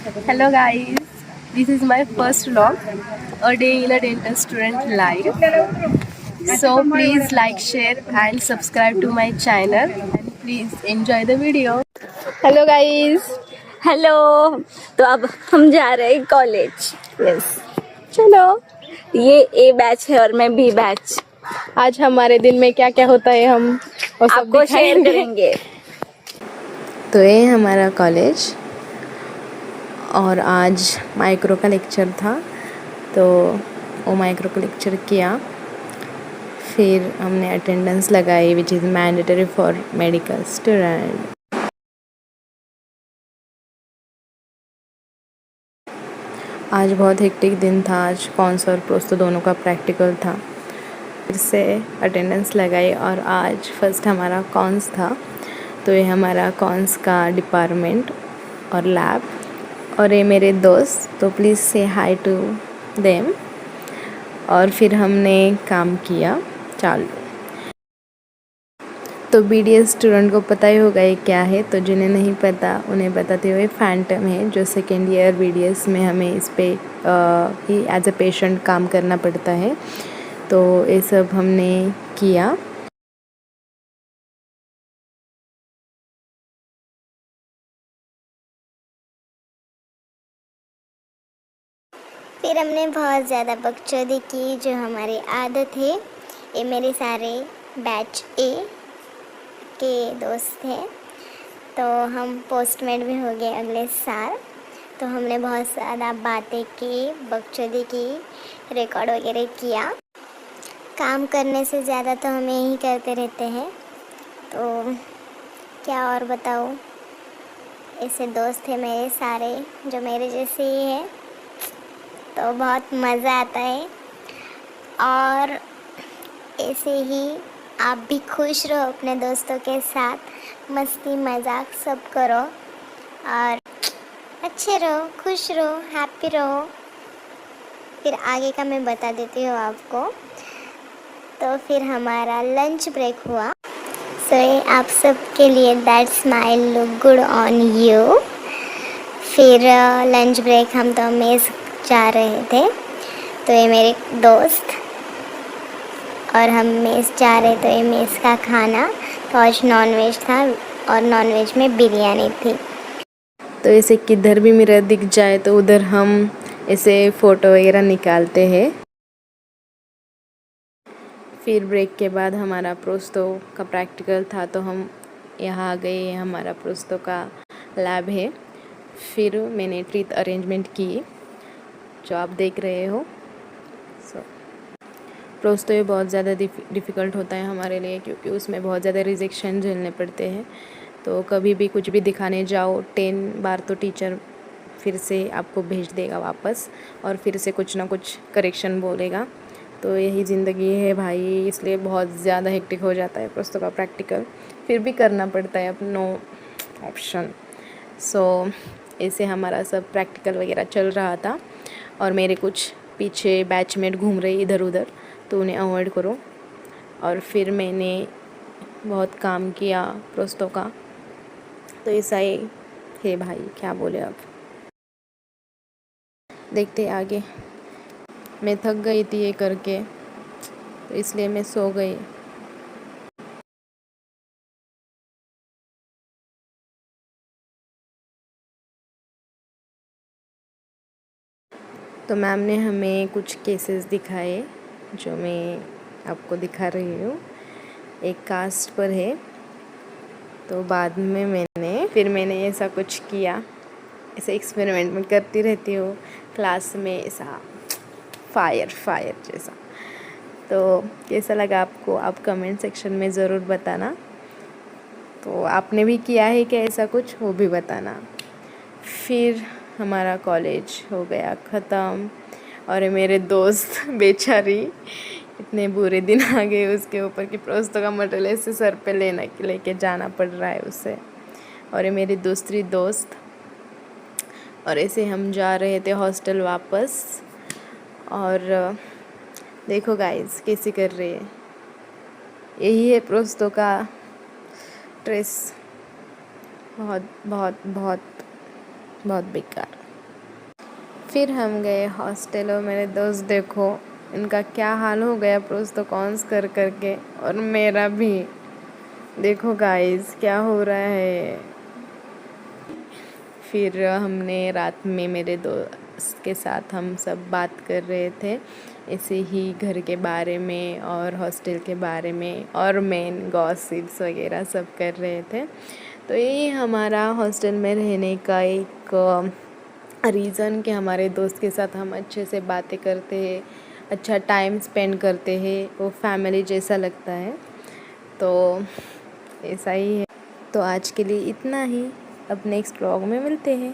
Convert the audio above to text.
Hello guys, this is my first vlog, a day in a dental student life. So please like, share and subscribe to my channel and please enjoy the video. Hello guys. Hello. तो अब हम जा रहे हैं college. Yes. चलो, ये ए batch है और मैं बी बैच। आज हमारे दिन में क्या क्या होता है हम वो सब आपको शेयर दिखाएंगे। करेंगे। तो ये हमारा कॉलेज और आज माइक्रो का लेक्चर था, तो वो माइक्रो का लेक्चर किया। फिर हमने अटेंडेंस लगाई which is mandatory for medical student. आज बहुत हेक्टिक दिन था। आज कॉन्स और प्रोस्तो दोनों का प्रैक्टिकल था। फिर से अटेंडेंस लगाई और आज फर्स्ट हमारा कॉन्स था। तो ये हमारा कॉन्स का डिपार्टमेंट और लैब, और ये मेरे दोस्त, तो प्लीज़ से हाय टू देम। और फिर हमने काम किया चालू। तो बीडीएस स्टूडेंट को पता ही होगा ये क्या है, तो जिन्हें नहीं पता उन्हें बताते हुए फैंटम है जो सेकेंड ईयर बीडीएस में हमें इस पे ही एज अ पेशेंट काम करना पड़ता है। तो ये सब हमने किया। फिर हमने बहुत ज़्यादा बकचोदी की, जो हमारी आदत है। ये मेरे सारे बैच ए के दोस्त थे, तो हम पोस्टमेट भी हो गए अगले साल। तो हमने बहुत ज़्यादा बातें की, बकचोदी की, रिकॉर्ड वगैरह किया। काम करने से ज़्यादा तो हम यही करते रहते हैं, तो क्या और बताऊँ। ऐसे दोस्त थे मेरे सारे जो मेरे जैसे ही है, तो बहुत मज़ा आता है। और ऐसे ही आप भी खुश रहो अपने दोस्तों के साथ, मस्ती मजाक सब करो और अच्छे रहो, खुश रहो, हैप्पी रहो। फिर आगे का मैं बता देती हूँ आपको। तो फिर हमारा लंच ब्रेक हुआ। सो ये आप सब के लिए that smile look good on you. फिर लंच ब्रेक हम तो मेज़ जा रहे थे, तो ये मेरे दोस्त और हम मेस जा रहे, तो ये मेस का खाना तो आज नॉनवेज था और नॉनवेज में बिरयानी थी। तो ऐसे किधर भी मिरर दिख जाए तो उधर हम ऐसे फ़ोटो वगैरह निकालते हैं। फिर ब्रेक के बाद हमारा प्रोस्तो का प्रैक्टिकल था, तो हम यहाँ आ गए। हमारा प्रोस्तो का लैब है। फिर मैंने ट्रीथ अरेंजमेंट की जो आप देख रहे हो। प्रोस्तो ये बहुत ज़्यादा डिफ़िकल्ट होता है हमारे लिए, क्योंकि उसमें बहुत ज़्यादा रिजेक्शन झेलने पड़ते हैं। तो कभी भी कुछ भी दिखाने जाओ 10 बार तो टीचर फिर से आपको भेज देगा वापस, और फिर से कुछ ना कुछ करेक्शन बोलेगा। तो यही ज़िंदगी है भाई, इसलिए बहुत ज़्यादा हेक्टिक हो जाता है प्रोस्तो का प्रैक्टिकल। फिर भी करना पड़ता है, अब नो ऑप्शन। सो ऐसे हमारा सब प्रैक्टिकल वगैरह चल रहा था, और मेरे कुछ पीछे बैचमेट घूम रहे इधर उधर, तो उन्हें अवॉइड करो। और फिर मैंने बहुत काम किया प्रोस्तो का। तो ऐसा ही है भाई, क्या बोले अब। देखते आगे। मैं थक गई थी ये करके, तो इसलिए मैं सो गई। तो मैम ने हमें कुछ केसेस दिखाए जो मैं आपको दिखा रही हूँ। एक कास्ट पर है, तो बाद में मैंने ऐसा कुछ किया। ऐसे एक्सपेरिमेंट में करती रहती हूँ क्लास में, ऐसा फायर जैसा। तो कैसा लगा आपको, आप कमेंट सेक्शन में ज़रूर बताना। तो आपने भी किया है क्या ऐसा कुछ, वो भी बताना। फिर हमारा कॉलेज हो गया ख़त्म, और ये मेरे दोस्त बेचारी, इतने बुरे दिन आ गए उसके ऊपर कि प्रोस्तो का मटेरियल ऐसे सर पे लेके जाना पड़ रहा है उसे। और ये मेरी दूसरी दोस्त, और ऐसे हम जा रहे थे हॉस्टल वापस। और देखो गाइस कैसी कर रही है। यही है प्रोस्तो का ड्रेस, बहुत बहुत बहुत बहुत बेकार। फिर हम गए हॉस्टल और मेरे दोस्त देखो इनका क्या हाल हो गया प्रोस तो कॉन्स कर करके, और मेरा भी देखो गाइस क्या हो रहा है। फिर हमने रात में मेरे दोस्त के साथ हम सब बात कर रहे थे ऐसे ही घर के बारे में और हॉस्टल के बारे में, और मेन गॉसिप्स वगैरह सब कर रहे थे। तो ये हमारा हॉस्टल में रहने का एक रीज़न कि हमारे दोस्त के साथ हम अच्छे से बातें करते हैं, अच्छा टाइम स्पेंड करते हैं, वो फैमिली जैसा लगता है। तो ऐसा ही है। तो आज के लिए इतना ही, अब नेक्स्ट व्लॉग में मिलते हैं।